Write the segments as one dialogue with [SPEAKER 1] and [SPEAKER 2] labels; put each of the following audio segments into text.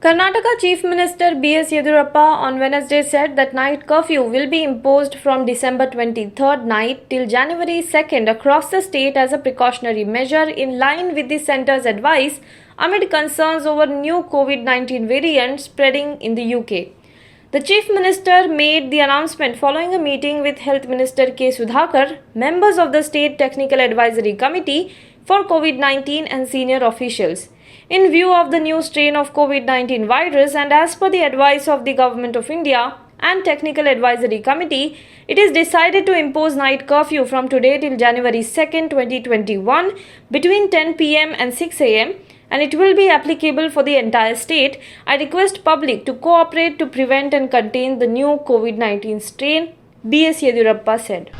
[SPEAKER 1] Karnataka Chief Minister B.S. Yediyurappa on Wednesday said that night curfew will be imposed from December 23rd night till January 2nd across the state as a precautionary measure in line with the centre's advice amid concerns over new COVID-19 variant spreading in the UK. The Chief Minister made the announcement following a meeting with Health Minister K. Sudhakar, members of the State Technical Advisory Committee for COVID-19 and senior officials. In view of the new strain of COVID-19 virus and as per the advice of the Government of India and Technical Advisory Committee, it is decided to impose night curfew from today till January 2nd, 2021 between 10 pm and 6 am and it will be applicable for the entire state. I request public to cooperate to prevent and contain the new COVID-19 strain, B.S. Yediyurappa said.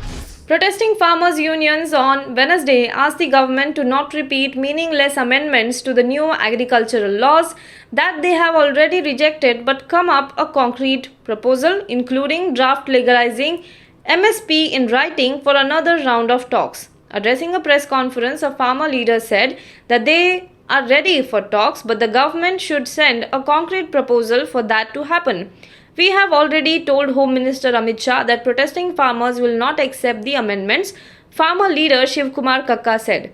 [SPEAKER 1] Protesting farmers' unions on Wednesday asked the government to not repeat meaningless amendments to the new agricultural laws that they have already rejected but come up a concrete proposal including draft legalizing MSP in writing for another round of talks. Addressing a press conference, a farmer leader said that they are ready for talks but the government should send a concrete proposal for that to happen. We have already told Home Minister Amit Shah that protesting farmers will not accept the amendments, farmer leader Shiv Kumar Kakka said.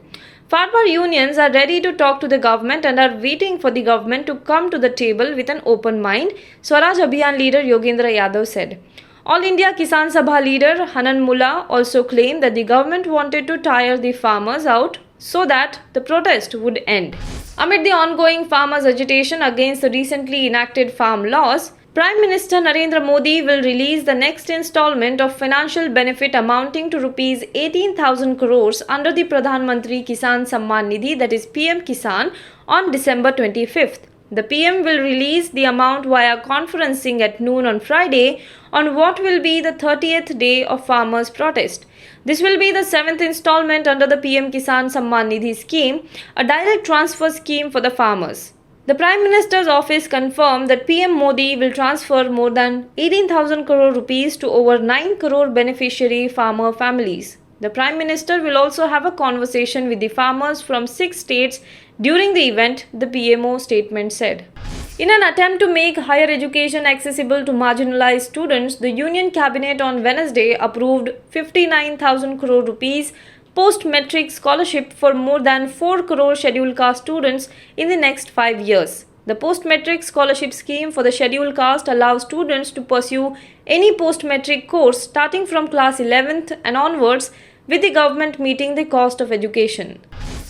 [SPEAKER 1] Farmer unions are ready to talk to the government and are waiting for the government to come to the table with an open mind, Swaraj Abhiyan leader Yogendra Yadav said. All India Kisan Sabha leader Hanan Mullah also claimed that the government wanted to tire the farmers out so that the protest would end. Amid the ongoing farmers' agitation against the recently enacted farm laws, Prime Minister Narendra Modi will release the next installment of financial benefit amounting to Rs 18,000 crores under the Pradhan Mantri Kisan Samman Nidhi, that is PM Kisan, on December 25th. The PM will release the amount via conferencing at noon on Friday on what will be the 30th day of farmers' protest. This will be the 7th installment under the PM Kisan Samman Nidhi scheme, a direct transfer scheme for the farmers. The Prime Minister's office confirmed that PM Modi will transfer more than 18,000 crore rupees to over 9 crore beneficiary farmer families. The Prime Minister will also have a conversation with the farmers from 6 states during the event, the PMO statement said. In an attempt to make higher education accessible to marginalized students, the Union Cabinet on Wednesday approved 59,000 crore rupees post-metric scholarship for more than 4 crore scheduled caste students in the next 5 years. The post-metric scholarship scheme for the scheduled caste allows students to pursue any post-metric course starting from class 11th and onwards, with the government meeting the cost of education.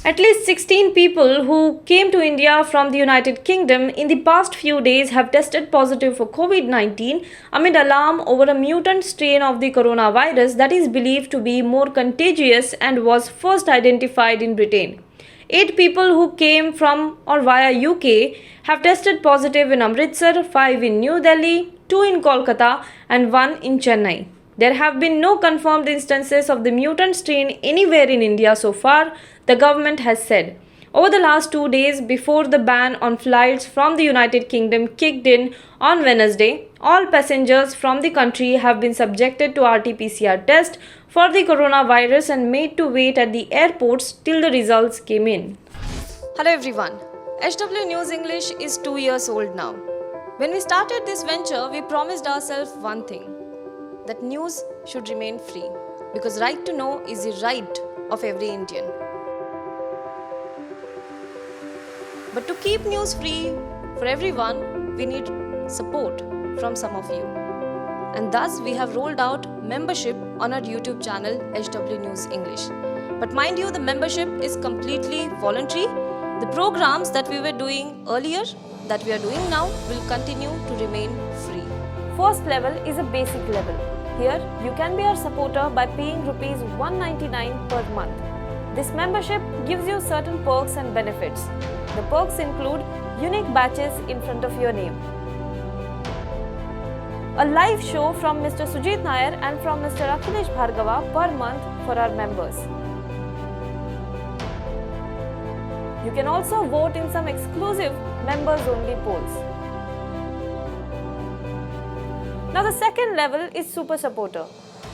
[SPEAKER 1] At least 16 people who came to India from the United Kingdom in the past few days have tested positive for COVID-19 amid alarm over a mutant strain of the coronavirus that is believed to be more contagious and was first identified in Britain. 8 people who came from or via UK have tested positive in Amritsar, 5 in New Delhi, 2 in Kolkata and 1 in Chennai. There have been no confirmed instances of the mutant strain anywhere in India so far, the government has said. Over the last 2 days before the ban on flights from the United Kingdom kicked in on Wednesday, all passengers from the country have been subjected to RT-PCR test for the coronavirus and made to wait at the airports till the results came in. Hello everyone. HW News English is 2 years old now. When we started this venture, we promised ourselves one thing, that news should remain free, because right to know is the right of every Indian. But to keep news free for everyone, we need support from some of you. And thus we have rolled out membership on our YouTube channel HW News English. But mind you, the membership is completely voluntary. The programs that we were doing earlier, that we are doing now, will continue to remain free. First level is a basic level. Here, you can be our supporter by paying Rs 199 per month. This membership gives you certain perks and benefits. The perks include unique badges in front of your name, a live show from Mr. Sujit Nair and from Mr. Akhilesh Bhargava per month for our members. You can also vote in some exclusive members-only polls. Now the second level is Super Supporter.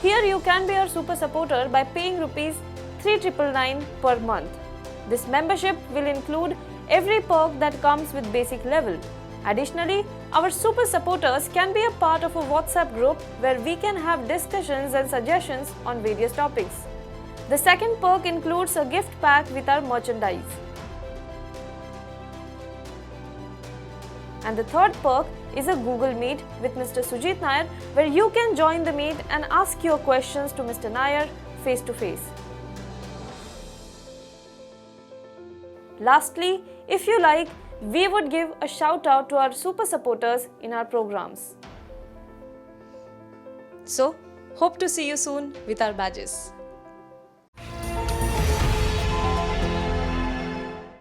[SPEAKER 1] Here you can be our Super Supporter by paying Rs 3,999 per month. This membership will include every perk that comes with basic level. Additionally, our super supporters can be a part of a WhatsApp group where we can have discussions and suggestions on various topics. The second perk includes a gift pack with our merchandise. And the third perk is a Google Meet with Mr. Sujit Nair, where you can join the meet and ask your questions to Mr. Nair face to face. Lastly, if you like, we would give a shout out to our super supporters in our programs. So, hope to see you soon with our badges.